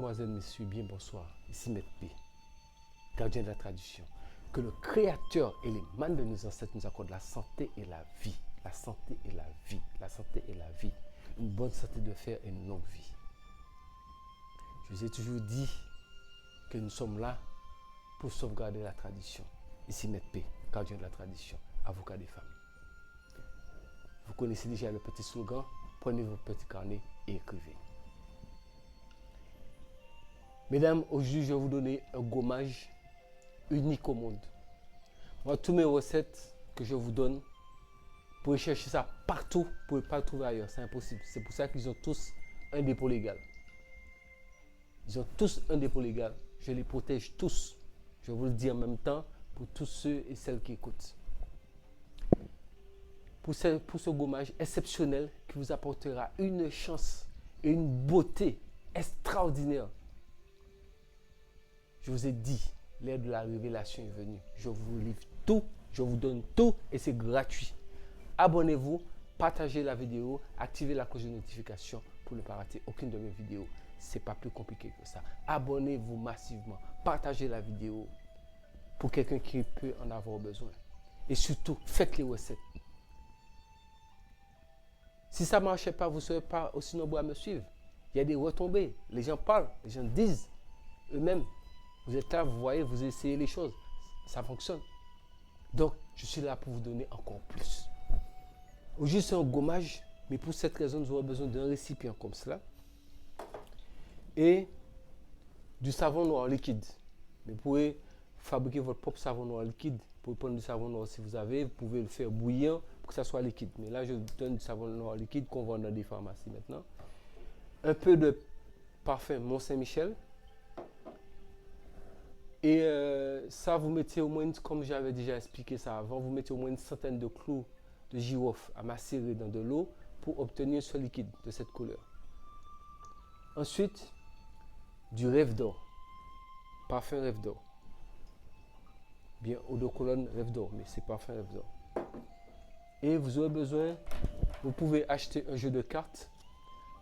Mesdemoiselles, Messieurs, bien bonsoir. Ici Maître P, gardien de la tradition. Que le Créateur et les mânes de nos ancêtres nous accordent la santé et la vie. La santé et la vie. La santé et la vie. Une bonne santé de fer et une longue vie. Je vous ai toujours dit que nous sommes là pour sauvegarder la tradition. Ici Maître P, gardien de la tradition, avocat des familles. Vous connaissez déjà le petit slogan, prenez vos petits carnets et écrivez. Mesdames, aujourd'hui, je vais vous donner un gommage unique au monde. Moi, toutes mes recettes que je vous donne, vous pouvez chercher ça partout, vous ne pouvez pas le trouver ailleurs, c'est impossible. C'est pour ça qu'ils ont tous un dépôt légal. Ils ont tous un dépôt légal. Je les protège tous. Je vais vous le dire en même temps pour tous ceux et celles qui écoutent. Pour ce gommage exceptionnel qui vous apportera une chance et une beauté extraordinaire. Je vous ai dit, l'ère de la révélation est venue. Je vous livre tout, je vous donne tout et c'est gratuit. Abonnez-vous, partagez la vidéo, activez la cloche de notification pour ne pas rater aucune de mes vidéos. Ce n'est pas plus compliqué que ça. Abonnez-vous massivement, partagez la vidéo pour quelqu'un qui peut en avoir besoin. Et surtout, faites les recettes. Si ça ne marchait pas, vous ne serez pas aussi nombreux à me suivre. Il y a des retombées. Les gens parlent, les gens disent eux-mêmes. Vous êtes là, vous voyez, vous essayez les choses. Ça fonctionne. Donc, je suis là pour vous donner encore plus. Aujourd'hui, c'est un gommage, mais pour cette raison, nous aurons besoin d'un récipient comme cela et du savon noir liquide. Mais vous pouvez fabriquer votre propre savon noir liquide. Vous pouvez prendre du savon noir si vous avez. Vous pouvez le faire bouillir pour que ça soit liquide. Mais là, je vous donne du savon noir liquide qu'on vend dans des pharmacies maintenant. Un peu de parfum Mont-Saint-Michel. Et ça, vous mettez au moins, comme j'avais déjà expliqué ça avant, vous mettez au moins une centaine de clous de girofle à macérer dans de l'eau pour obtenir ce liquide de cette couleur. Ensuite, du rêve d'or, parfum rêve d'or. Bien, eau de colonne rêve d'or, mais c'est parfum rêve d'or. Et vous aurez besoin, vous pouvez acheter un jeu de cartes.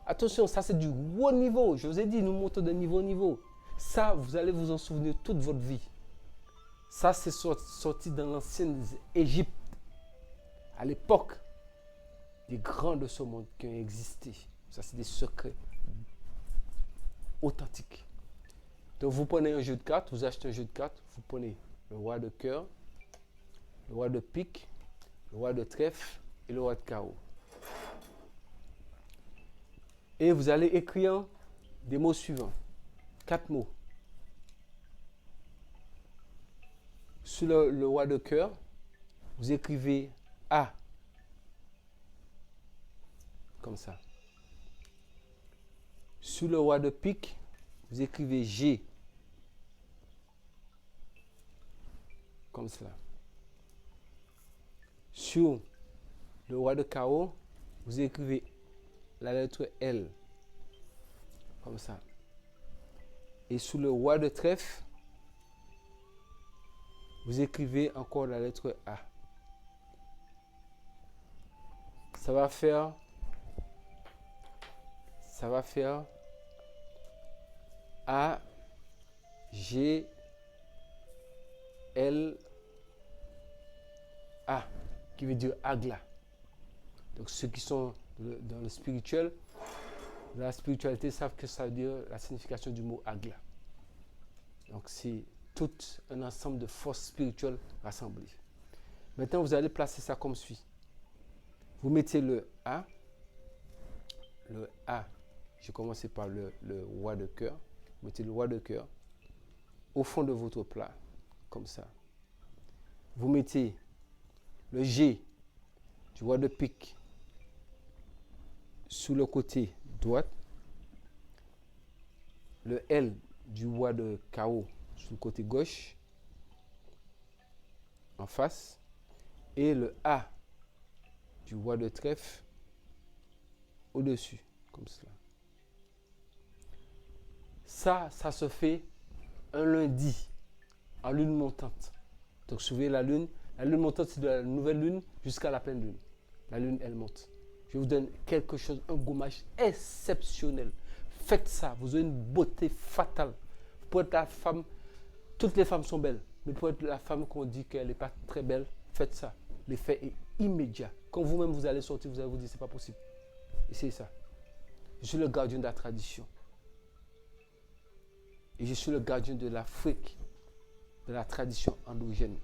Attention, ça c'est du haut niveau. Je vous ai dit, nous montons de niveau en niveau. Ça, vous allez vous en souvenir toute votre vie. Ça, c'est sorti dans l'ancienne Égypte. À l'époque des grands de ce monde qui ont existé. Ça, c'est des secrets authentiques. Donc, vous prenez un jeu de cartes, vous achetez un jeu de cartes, vous prenez le roi de cœur, le roi de pique, le roi de trèfle et le roi de carreau. Et vous allez écrire des mots suivants. 4 mots. Sur le roi de cœur, vous écrivez A. Comme ça. Sur le roi de pique, vous écrivez G. Comme cela. Sur le roi de carreau, vous écrivez la lettre L. Comme ça. Et sous le roi de trèfle, vous écrivez encore la lettre A. Ça va faire A, G, L, A, qui veut dire Agla. Donc ceux qui sont dans le spirituel, dans la spiritualité, savent que ça veut dire la signification du mot Agla. Donc c'est tout un ensemble de forces spirituelles rassemblées. Maintenant, vous allez placer ça comme suit. Vous mettez le A. Le A, j'ai commencé par le roi de cœur. Vous mettez le roi de cœur au fond de votre plat, comme ça. Vous mettez le G du roi de pique sur le côté droit. Le L du roi de carreau sur le côté gauche, en face. Et le A du roi de trèfle au-dessus, comme cela. Ça se fait un lundi, en lune montante. Donc, suivez la lune montante, c'est de la nouvelle lune jusqu'à la pleine lune. La lune, elle monte. Je vous donne quelque chose, un gommage exceptionnel. Faites ça, vous aurez une beauté fatale. Pour être la femme, toutes les femmes sont belles, mais pour être la femme qu'on dit qu'elle n'est pas très belle, faites ça. L'effet est immédiat. Quand vous-même vous allez sortir, vous allez vous dire c'est pas possible. Essayez ça. Je suis le gardien de la tradition. Et je suis le gardien de l'Afrique, de la tradition endogène.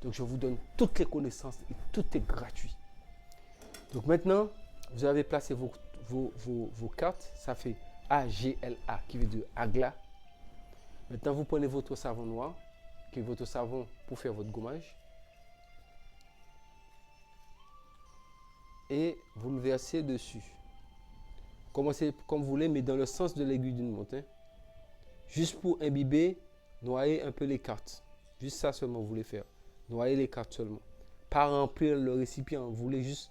Donc je vous donne toutes les connaissances et tout est gratuit. Donc maintenant, vous avez placé vos cartes. Ça fait AGLA qui veut dire Agla. Maintenant, vous prenez votre savon noir, qui est votre savon pour faire votre gommage. Et vous le versez dessus. Commencez comme vous voulez, mais dans le sens de l'aiguille d'une montre. Hein. Juste pour imbiber, noyer un peu les cartes. Juste ça seulement vous voulez faire. Noyer les cartes seulement. Pas remplir le récipient, vous voulez juste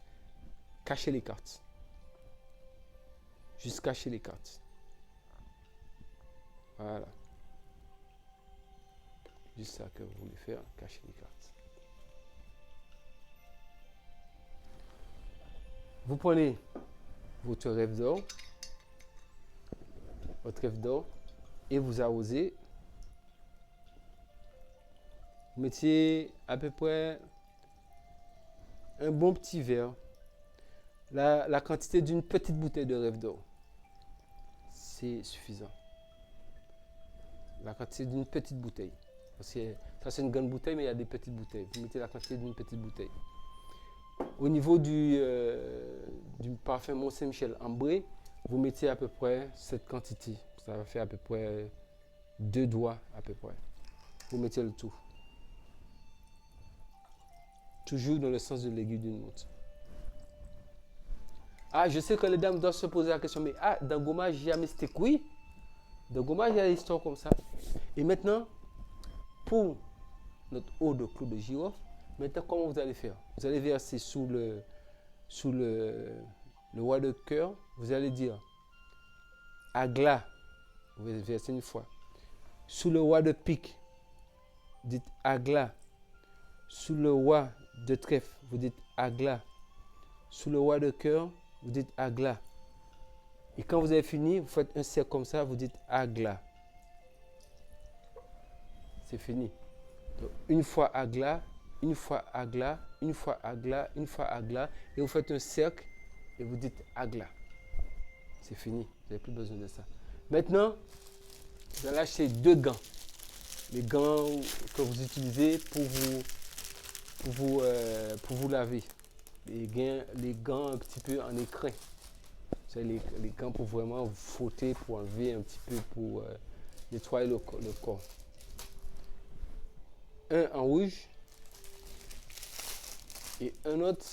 cacher les cartes. Juste cacher les cartes. Voilà. Juste ça que vous voulez faire, cacher les cartes. Vous prenez votre rêve d'or, et vous arrosez. Vous mettez à peu près un bon petit verre, la quantité d'une petite bouteille de rêve d'or. C'est suffisant. La quantité d'une petite bouteille. Parce que ça c'est une grande bouteille, mais il y a des petites bouteilles. Vous mettez la quantité d'une petite bouteille. Au niveau du parfum Mont Saint-Michel ambré, vous mettez à peu près cette quantité. Ça va faire à peu près 2 doigts à peu près. Vous mettez le tout. Toujours dans le sens de l'aiguille d'une montre. Ah, je sais que les dames doivent se poser la question, mais dans gommage, il y a mes steaks. Oui, dans gommage, il y a des histoires comme ça. Et maintenant, pour notre eau de clou de girofle, maintenant, comment vous allez faire? Vous allez verser sous le roi de cœur, vous allez dire Agla, vous allez verser une fois. Sous le roi de pique, dites Agla. Sous le roi de trèfle, vous dites Agla. Sous le roi de cœur, vous dites Agla. Et quand vous avez fini, vous faites un cercle comme ça, vous dites Agla. C'est fini. Donc, une fois Agla, une fois Agla, une fois Agla, une fois Agla, et vous faites un cercle et vous dites Agla. C'est fini, vous n'avez plus besoin de ça. Maintenant, vous allez acheter 2 gants. Les gants que vous utilisez pour vous laver. Les gants un petit peu en écrin. C'est les gants pour vraiment vous frotter, pour enlever un petit peu, pour nettoyer le corps. Un en rouge et un autre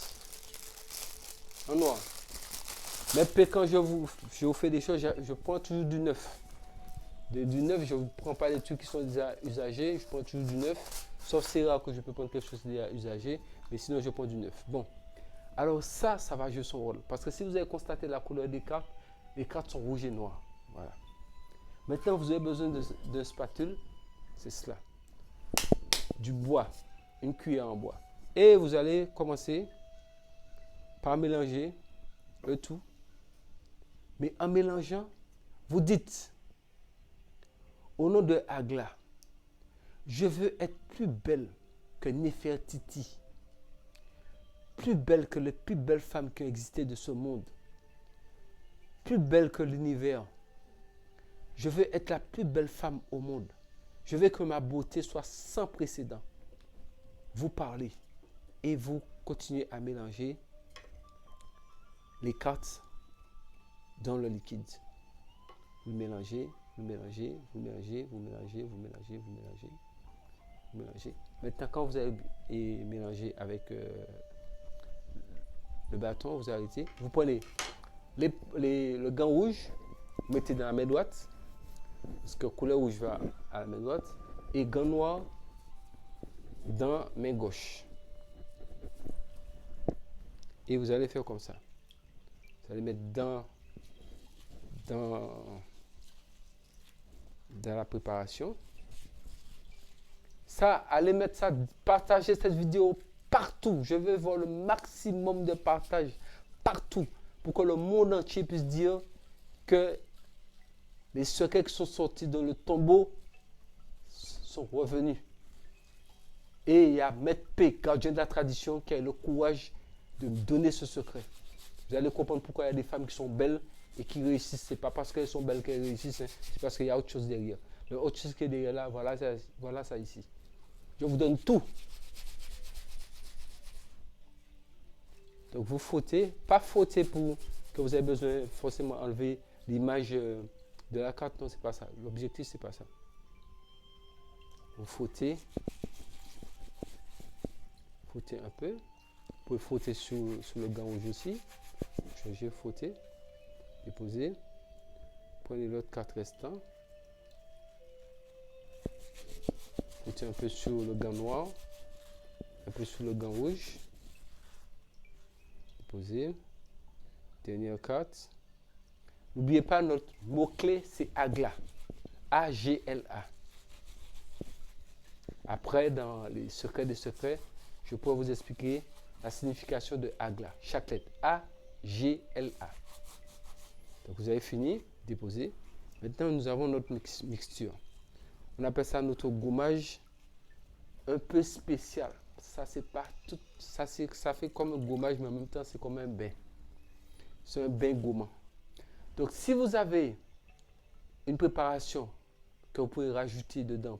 en noir. Mais quand je vous fais des choses, je prends toujours du neuf. Du neuf, je ne prends pas des trucs qui sont déjà usagés, je prends toujours du neuf. Sauf c'est rare que je peux prendre quelque chose déjà usagé, mais sinon je prends du neuf. Bon, alors ça va jouer son rôle. Parce que si vous avez constaté la couleur des cartes, les cartes sont rouges et noires. Voilà. Maintenant, vous avez besoin d'un spatule, c'est cela. Du bois, une cuillère en bois. Et vous allez commencer par mélanger le tout. Mais en mélangeant, vous dites, au nom de Agla, je veux être plus belle que Néfertiti, plus belle que les plus belles femmes qui ont existé de ce monde, plus belle que l'univers. Je veux être la plus belle femme au monde. Je veux que ma beauté soit sans précédent. Vous parlez et vous continuez à mélanger les cartes dans le liquide. Vous mélangez, vous mélangez, vous mélangez, vous mélangez, vous mélangez, vous mélangez, vous mélangez. Maintenant, quand vous avez mélangé avec le bâton, vous arrêtez. Vous prenez le gant rouge, vous mettez dans la main droite, parce que couleur rouge va à la main droite, et gant noir dans la main gauche. Et vous allez faire comme ça. Vous allez mettre dans la préparation. Ça, allez mettre ça, partagez cette vidéo partout. Je veux voir le maximum de partage partout pour que le monde entier puisse dire que les secrets qui sont sortis dans le tombeau sont revenus. Et il y a Maître P, gardien de la tradition, qui a le courage de me donner ce secret. Vous allez comprendre pourquoi il y a des femmes qui sont belles et qui réussissent. Ce n'est pas parce qu'elles sont belles qu'elles réussissent, hein. C'est parce qu'il y a autre chose derrière. L'autre chose qui est derrière là, voilà ça ici. Je vous donne tout. Donc vous frottez, pas frotter pour que vous avez besoin forcément enlever l'image de la carte, non, c'est pas ça. L'objectif, c'est pas ça. Vous frottez un peu. Vous pouvez frotter sur le gant rouge aussi. Changer, frotter, déposer. Prenez l'autre carte restant. Frottez un peu sur le gant noir, un peu sur le gant rouge. Déposer. Dernière carte. N'oubliez pas, notre mot-clé, c'est Agla. A-G-L-A. Après, dans les secrets des secrets, je pourrais vous expliquer la signification de Agla. Chaque lettre. A-G-L-A. Donc, vous avez fini. Déposez. Maintenant, nous avons notre mixture. On appelle ça notre gommage un peu spécial. Ça, c'est pas tout. Ça fait comme un gommage, mais en même temps, c'est comme un bain. C'est un bain gommant. Donc, si vous avez une préparation que vous pouvez rajouter dedans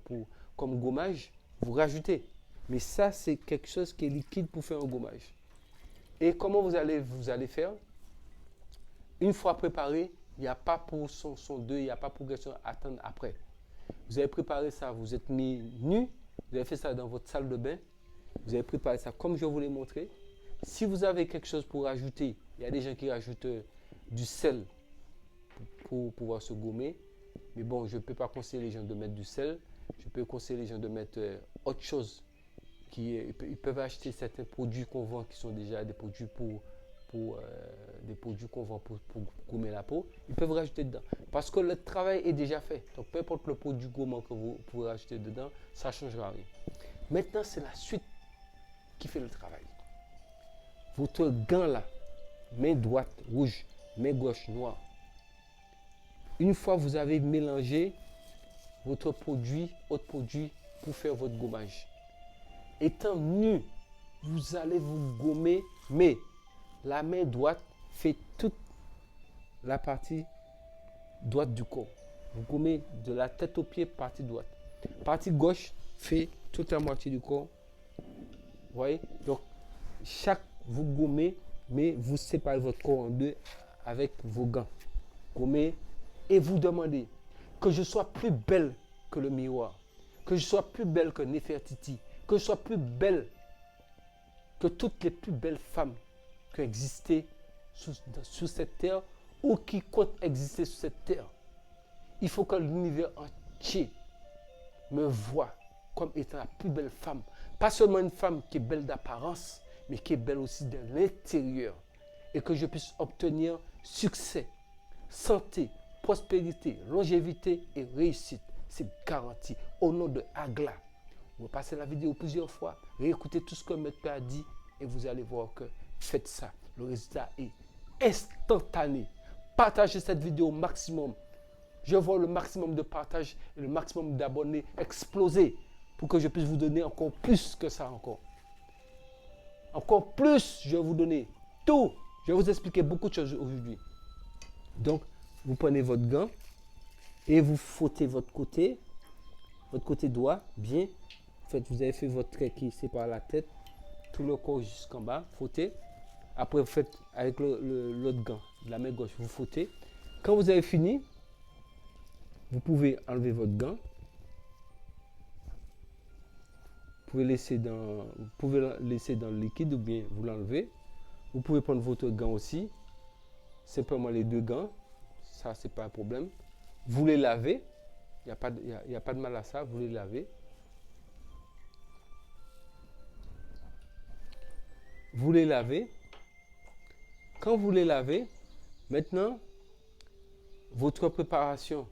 comme gommage, vous rajoutez. Mais ça, c'est quelque chose qui est liquide pour faire un gommage. Et comment vous allez faire? Une fois préparé, il n'y a pas pour son deuil, il n'y a pas pour question attendre après. Vous avez préparé ça, vous êtes mis nu, vous avez fait ça dans votre salle de bain, vous avez préparé ça comme je vous l'ai montré. Si vous avez quelque chose pour rajouter, il y a des gens qui rajoutent du sel pour pouvoir se gommer. Mais bon, je ne peux pas conseiller les gens de mettre du sel. Je peux conseiller les gens de mettre autre chose. Ils peuvent acheter certains produits qu'on vend qui sont déjà des produits des produits qu'on vend pour gommer la peau. Ils peuvent rajouter dedans. Parce que le travail est déjà fait. Donc, peu importe le produit gommant que vous pouvez rajouter dedans, ça ne changera rien. Maintenant, c'est la suite qui fait le travail. Votre gant là, main droite rouge, main gauche noire. Une fois vous avez mélangé votre produit, autre produit pour faire votre gommage. Étant nu, vous allez vous gommer, mais la main droite fait toute la partie droite du corps. Vous gommez de la tête aux pieds, partie droite. Partie gauche fait toute la moitié du corps. Vous voyez? Donc, vous gommez, mais vous séparez votre corps en deux avec vos gants. Gommez et vous demandez que je sois plus belle que le miroir, que je sois plus belle que Néfertiti, que je sois plus belle que toutes les plus belles femmes qui ont existé sur cette terre ou qui comptent exister sur cette terre. Il faut que l'univers entier me voie comme étant la plus belle femme. Pas seulement une femme qui est belle d'apparence, mais qui est belle aussi de l'intérieur. Et que je puisse obtenir succès, santé, prospérité, longévité et réussite. C'est garanti au nom de Agla. Vous passez la vidéo plusieurs fois, réécoutez tout ce que Maître P a dit et vous allez voir que faites ça. Le résultat est instantané. Partagez cette vidéo au maximum. Je vois le maximum de partage et le maximum d'abonnés exploser pour que je puisse vous donner encore plus que ça encore. Encore plus, je vais vous donner tout. Je vais vous expliquer beaucoup de choses aujourd'hui. Donc, vous prenez votre gant et vous frottez votre côté droit, bien. En fait, vous avez fait votre trait qui sépare la tête, tout le corps jusqu'en bas, frottez. Après, vous faites avec l'autre gant, de la main gauche, vous frottez. Quand vous avez fini, vous pouvez enlever votre gant. Vous pouvez laisser dans le liquide ou bien vous l'enlevez. Vous pouvez prendre votre gant aussi. Simplement les deux gants. Ça, c'est pas un problème. Vous les lavez. Il n'y a pas de mal à ça. Vous les lavez. Vous les lavez. Quand vous les lavez, maintenant, votre préparation,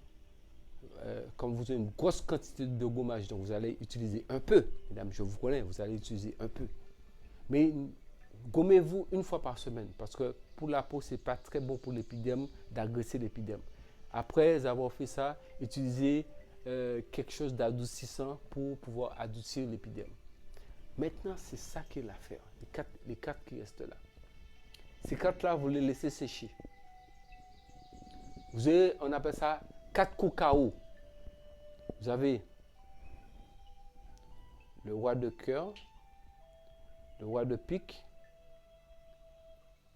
comme vous avez une grosse quantité de gommage, donc vous allez utiliser un peu. Mesdames, je vous connais, vous allez utiliser un peu. Mais gommez-vous une fois par semaine parce que pour la peau, ce n'est pas très bon pour l'épiderme d'agresser l'épiderme. Après avoir fait ça, utilisez quelque chose d'adoucissant pour pouvoir adoucir l'épiderme. Maintenant, c'est ça qui est l'affaire, les 4 qui restent là. Ces 4-là, vous les laissez sécher. Vous avez, on appelle ça 4 coups KO. Vous avez le roi de cœur, le roi de pique,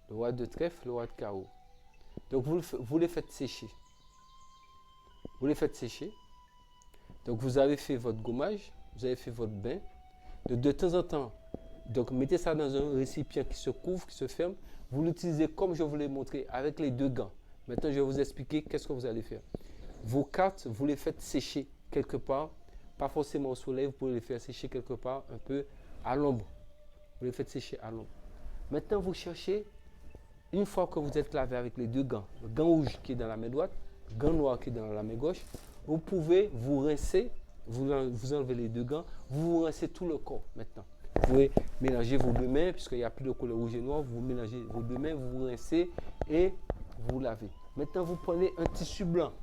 le roi de trèfle, le roi de carreau. Donc vous les faites sécher. Vous les faites sécher. Donc vous avez fait votre gommage, vous avez fait votre bain. De temps en temps, donc mettez ça dans un récipient qui se couvre, qui se ferme. Vous l'utilisez comme je vous l'ai montré avec les 2 gants. Maintenant, je vais vous expliquer qu'est-ce que vous allez faire. Vos cartes, vous les faites sécher quelque part, pas forcément au soleil, vous pouvez les faire sécher quelque part un peu à l'ombre. Vous les faites sécher à l'ombre. Maintenant, vous cherchez, une fois que vous êtes lavé avec les 2 gants, le gant rouge qui est dans la main droite, le gant noir qui est dans la main gauche, vous pouvez vous rincer, vous enlevez les 2 gants, vous rincez tout le corps maintenant. Vous pouvez mélanger vos 2 mains, puisqu'il n'y a plus de couleur rouge et noir, vous mélangez vos 2 mains, vous rincez et vous lavez. Maintenant, vous prenez un tissu blanc.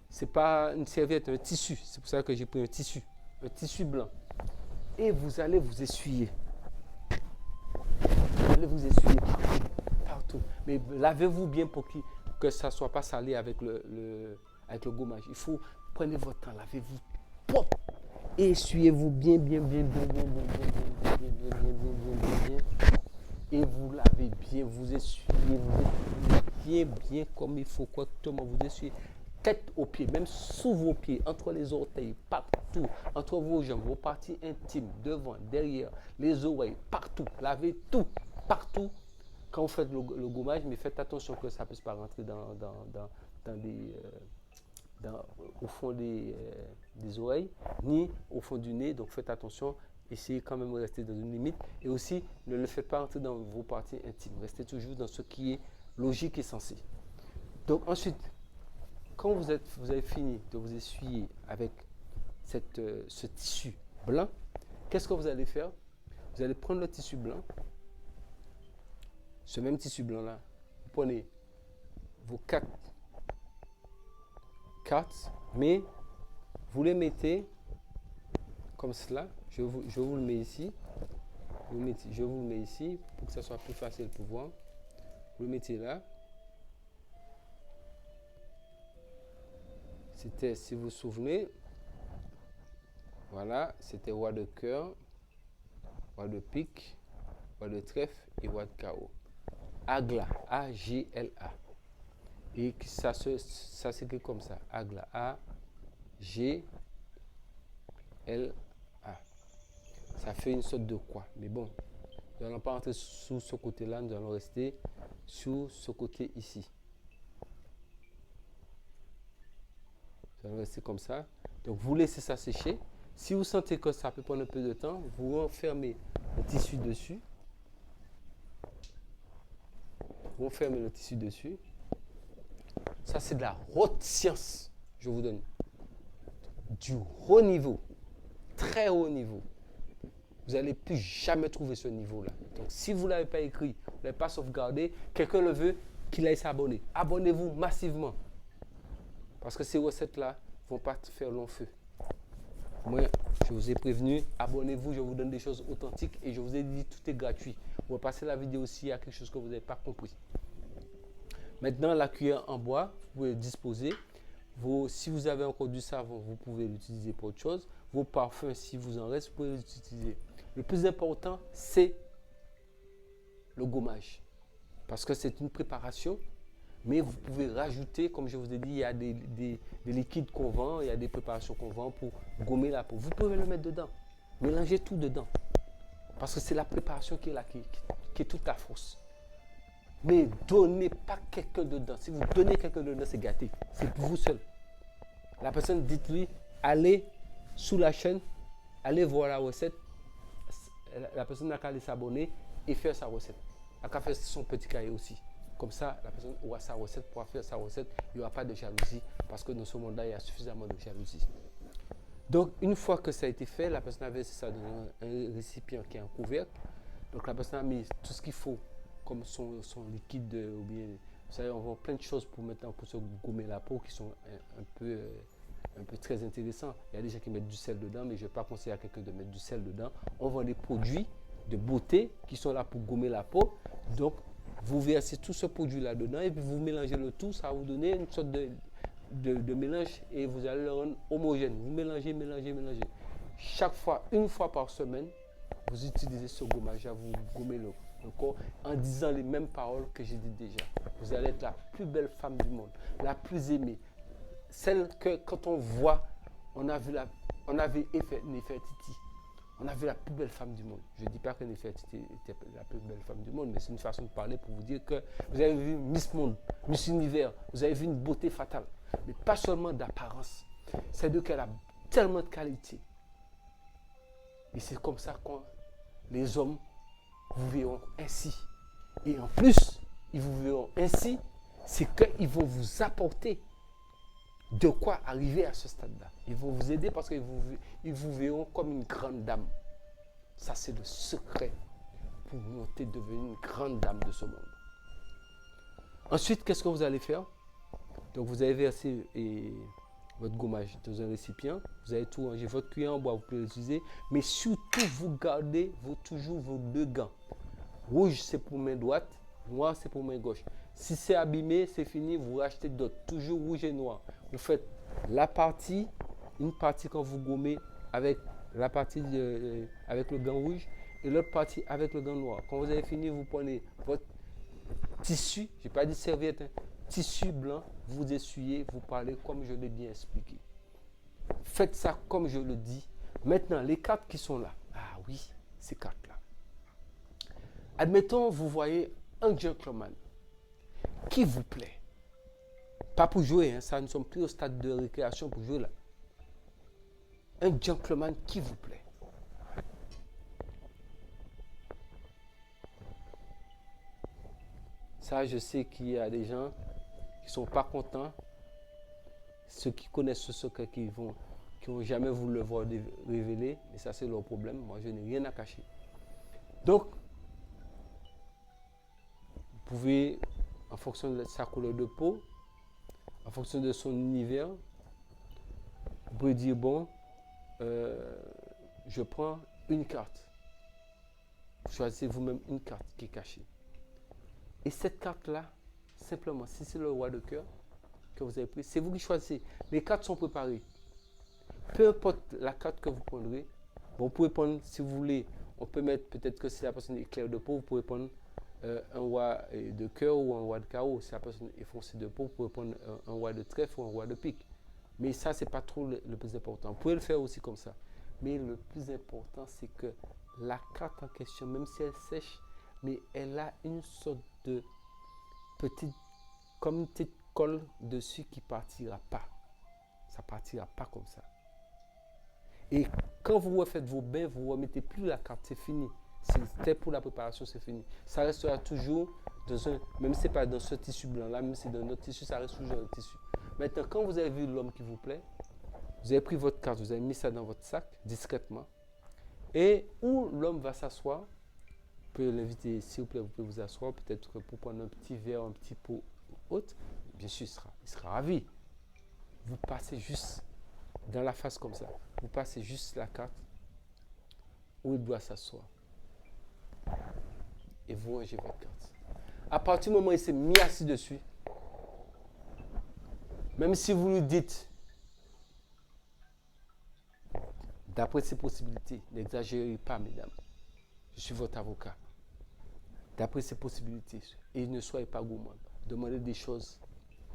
Ce n'est pas une serviette, un tissu. C'est pour ça que j'ai pris un tissu blanc. Et vous allez vous essuyer. Vous allez vous essuyer partout. Mais lavez-vous bien pour que ça ne soit pas salé avec le gommage. Il faut prendre votre temps, lavez-vous propre. Et essuyez-vous bien. Et vous lavez bien, vous essuyez bien comme il faut, correctement. Vous essuyez tête aux pieds, même sous vos pieds, entre les orteils, partout, entre vos jambes, vos parties intimes, devant, derrière, les oreilles, partout. Lavez tout, partout quand vous faites le gommage, mais faites attention que ça ne puisse pas rentrer au fond des oreilles, ni au fond du nez. Donc faites attention, essayez quand même de rester dans une limite. Et aussi, ne le faites pas rentrer dans vos parties intimes. Restez toujours dans ce qui est logique et sensé. Donc ensuite, quand vous avez fini de vous essuyer avec ce tissu blanc, qu'est-ce que vous allez faire? Vous allez prendre le tissu blanc, ce même tissu blanc-là, vous prenez vos 4 cartes, mais vous les mettez comme cela. Je vous le mets ici. Je vous le mets ici pour que ça soit plus facile pour voir. Vous le mettez là. C'était, si vous vous souvenez, voilà, c'était roi de cœur, roi de pique, roi de trèfle et roi de carreau. Agla, A-G-L-A. Et ça s'écrit comme ça, Agla, A-G-L-A. Ça fait une sorte de quoi. Mais bon, nous n'allons pas rentrer sous ce côté-là, nous allons rester sur ce côté ici. Vous allez rester comme ça. Donc vous laissez ça sécher. Si vous sentez que ça peut prendre un peu de temps, vous refermez le tissu dessus. Vous refermez le tissu dessus. Ça, c'est de la haute science. Je vous donne du haut niveau, très haut niveau. Vous n'allez plus jamais trouver ce niveau-là. Donc, si vous ne l'avez pas écrit, vous ne l'avez pas sauvegardé, quelqu'un le veut, qu'il aille s'abonner. Abonnez-vous massivement. Parce que ces recettes-là ne vont pas faire long feu. Moi, je vous ai prévenu, abonnez-vous, je vous donne des choses authentiques et je vous ai dit tout est gratuit. On va passer la vidéo s'il y a quelque chose que vous n'avez pas compris. Maintenant, la cuillère en bois, vous pouvez disposer. Si vous avez encore du savon, vous pouvez l'utiliser pour autre chose. Vos parfums, si vous en reste, vous pouvez les utiliser. Le plus important, c'est le gommage. Parce que c'est une préparation. Mais vous pouvez rajouter, comme je vous ai dit, il y a des liquides qu'on vend, il y a des préparations qu'on vend pour gommer la peau. Vous pouvez le mettre dedans. Mélangez tout dedans. Parce que c'est la préparation qui est là, qui est toute la force. Mais donnez pas quelqu'un dedans. Si vous donnez quelqu'un dedans, c'est gâté. C'est pour vous seul. La personne, dites-lui, allez sous la chaîne, allez voir la recette. La personne n'a qu'à aller s'abonner et faire sa recette. Elle n'a qu'à faire son petit cahier aussi. Comme ça, la personne aura sa recette, pourra faire sa recette. Il n'y aura pas de jalousie parce que dans ce monde-là, il y a suffisamment de jalousie. Donc, une fois que ça a été fait, la personne a versé ça dans un récipient qui est en couvercle. Donc, la personne a mis tout ce qu'il faut comme son liquide, ou bien, vous savez, on vend plein de choses pour maintenant pour se gommer la peau qui sont un peu très intéressants. Il y a des gens qui mettent du sel dedans, mais je ne vais pas conseiller à quelqu'un de mettre du sel dedans. On vend des produits de beauté qui sont là pour gommer la peau. Donc, vous versez tout ce produit là dedans et puis vous mélangez le tout, ça va vous donner une sorte de mélange et vous allez le rendre homogène. Vous mélangez. Chaque fois, une fois par semaine, vous utilisez ce gommage, vous gommez le corps en disant les mêmes paroles que j'ai dites déjà. Vous allez être la plus belle femme du monde, la plus aimée. Celle que quand on voit, on a vu Néfertiti. On a vu la plus belle femme du monde. Je ne dis pas que Néfertiti était la plus belle femme du monde, mais c'est une façon de parler pour vous dire que vous avez vu Miss Monde, Miss Univers, vous avez vu une beauté fatale. Mais pas seulement d'apparence. C'est de qu'elle a tellement de qualité. Et c'est comme ça que les hommes vous verront ainsi. Et en plus, ils vous verront ainsi, c'est qu'ils vont vous apporter de quoi arriver à ce stade-là. Ils vont vous aider parce qu'ils vous verront comme une grande dame. Ça, c'est le secret pour monter, devenir une grande dame de ce monde. Ensuite, qu'est-ce que vous allez faire? Donc, vous avez versé votre gommage dans un récipient. Vous avez tout rangé. Votre cuillère en bois, vous pouvez l'utiliser. Mais surtout, vous gardez toujours vos deux gants. Rouge, c'est pour main droite. Noir, c'est pour main gauche. Si c'est abîmé, c'est fini, vous rachetez d'autres. Toujours rouge et noir. Vous faites une partie quand vous gommez avec la partie avec le gant rouge et l'autre partie avec le gant noir. Quand vous avez fini, vous prenez votre tissu, je n'ai pas dit serviette, tissu blanc, vous essuyez, vous parlez comme je l'ai bien expliqué. Faites ça comme je le dis. Maintenant, les cartes qui sont là. Ah oui, ces cartes-là. Admettons, vous voyez un gentleman qui vous plaît. Pas pour jouer, ça, nous sommes plus au stade de récréation pour jouer là. Un gentleman qui vous plaît. Ça, je sais qu'il y a des gens qui ne sont pas contents. Ceux qui connaissent ce secret, qui n'ont jamais voulu le voir révéler. Et ça, c'est leur problème. Moi, je n'ai rien à cacher. Donc, vous pouvez, en fonction de sa couleur de peau, en fonction de son univers, vous pouvez dire, bon, je prends une carte. Choisissez vous-même une carte qui est cachée. Et cette carte-là, simplement, si c'est le roi de cœur que vous avez pris, c'est vous qui choisissez. Les cartes sont préparées. Peu importe la carte que vous prendrez, bon, vous pouvez prendre, si vous voulez, on peut mettre, peut-être que si la personne est claire de peau, vous pouvez prendre un roi de cœur ou un roi de carreau. Si la personne est foncée de peau, vous pouvez prendre un roi de trèfle ou un roi de pique. Mais ça, ce n'est pas trop le plus important. Vous pouvez le faire aussi comme ça. Mais le plus important, c'est que la carte en question, même si elle sèche, mais elle a une sorte de petite, comme une petite colle dessus qui ne partira pas. Ça ne partira pas comme ça. Et quand vous refaites vos bains, vous ne remettez plus la carte, c'est fini. C'était pour la préparation, c'est fini. Ça restera toujours dans un, même si ce n'est pas dans ce tissu blanc-là, même si c'est dans notre tissu, ça reste toujours dans le tissu. Maintenant, quand vous avez vu l'homme qui vous plaît, vous avez pris votre carte, vous avez mis ça dans votre sac, discrètement. Et où l'homme va s'asseoir, vous pouvez l'inviter, s'il vous plaît, vous pouvez vous asseoir, peut-être pour prendre un petit verre, un petit pot autre. Bien sûr, il sera ravi. Vous passez juste dans la face comme ça. Vous passez juste la carte où il doit s'asseoir. Et vous rangez votre carte. À partir du moment où il s'est mis assis dessus, même si vous lui dites, d'après ses possibilités, n'exagérez pas, mesdames, je suis votre avocat. D'après ses possibilités, et ne soyez pas gourmand. Demandez des choses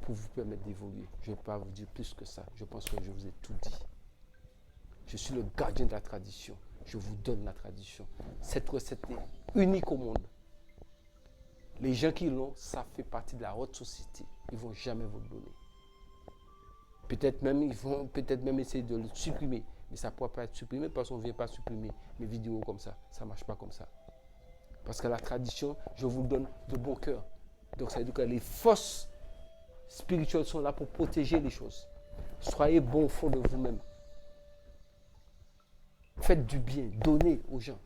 pour vous permettre d'évoluer. Je ne vais pas vous dire plus que ça. Je pense que je vous ai tout dit. Je suis le gardien de la tradition. Je vous donne la tradition. Cette recette est unique au monde. Les gens qui l'ont, ça fait partie de la haute société. Ils ne vont jamais vous le donner. Peut-être même, ils vont peut-être même essayer de le supprimer. Mais ça ne pourra pas être supprimé parce qu'on ne vient pas supprimer mes vidéos comme ça. Ça ne marche pas comme ça. Parce que la tradition, je vous le donne de bon cœur. Donc ça veut dire que les forces spirituelles sont là pour protéger les choses. Soyez bon au fond de vous-même. Faites du bien, donnez aux gens.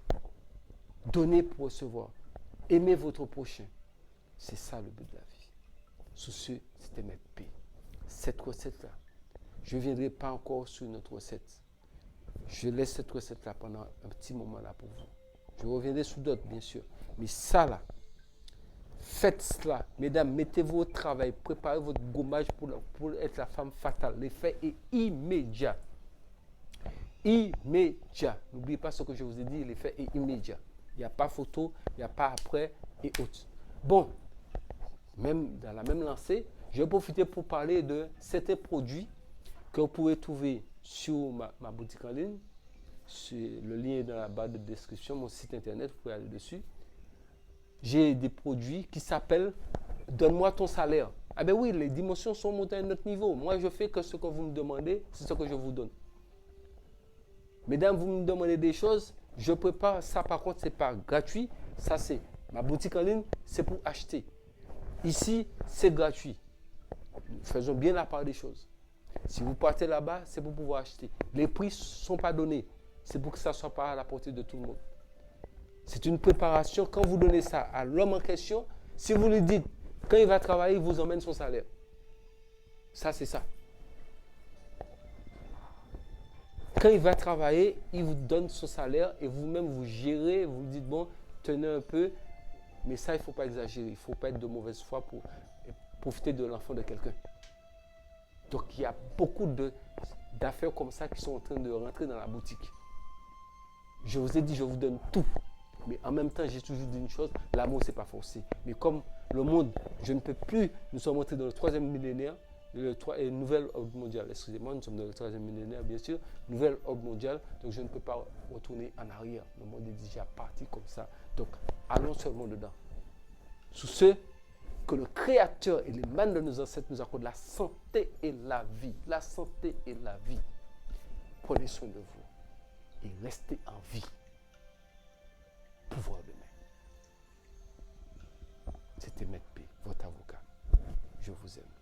Donnez pour recevoir. Aimez votre prochain. C'est ça le but de la vie. Sous ce, c'était Maître P. Cette recette-là, je ne viendrai pas encore sur une autre recette. Je laisse cette recette-là pendant un petit moment là pour vous. Je reviendrai sur d'autres, bien sûr. Mais ça là, faites cela. Mesdames, mettez-vous au travail. Préparez votre gommage pour être la femme fatale. L'effet est immédiat. Immédiat. N'oubliez pas ce que je vous ai dit, l'effet est immédiat. Il n'y a pas photo, il n'y a pas après et autres. Bon, même dans la même lancée, je vais profiter pour parler de certains produits que vous pouvez trouver sur ma boutique en ligne. Le lien est dans la barre de description, mon site internet, vous pouvez aller dessus. J'ai des produits qui s'appellent « Donne-moi ton salaire ». Ah ben oui, les dimensions sont montées à un autre niveau. Moi, je fais que ce que vous me demandez, c'est ce que je vous donne. Mesdames, vous me demandez des choses, je prépare. Ça, par contre, ce n'est pas gratuit. Ça, c'est ma boutique en ligne, c'est pour acheter. Ici, c'est gratuit. Faisons bien la part des choses. Si vous partez là-bas, c'est pour pouvoir acheter. Les prix ne sont pas donnés. C'est pour que ça ne soit pas à la portée de tout le monde. C'est une préparation. Quand vous donnez ça à l'homme en question, si vous lui dites, quand il va travailler, il vous emmène son salaire. Ça, c'est ça. Quand il va travailler, il vous donne son salaire et vous-même, vous gérez, vous dites, bon, tenez un peu. Mais ça, il ne faut pas exagérer. Il ne faut pas être de mauvaise foi pour profiter de l'enfant de quelqu'un. Donc, il y a beaucoup d'affaires comme ça qui sont en train de rentrer dans la boutique. Je vous ai dit, je vous donne tout. Mais en même temps, j'ai toujours dit une chose, l'amour, ce n'est pas forcé. Mais comme le monde, je ne peux plus, nous sommes entrés dans le 3e millénaire, nouvel ordre mondial, excusez-moi, nous sommes dans le 3e millénaire, bien sûr, nouvel ordre mondial, donc je ne peux pas retourner en arrière. Le monde est déjà parti comme ça. Donc, allons seulement dedans. Sous ce, que le Créateur et les mains de nos ancêtres nous accordent la santé et la vie. La santé et la vie. Prenez soin de vous et restez en vie. Pouvoir de main. C'était Maître P, votre avocat. Je vous aime.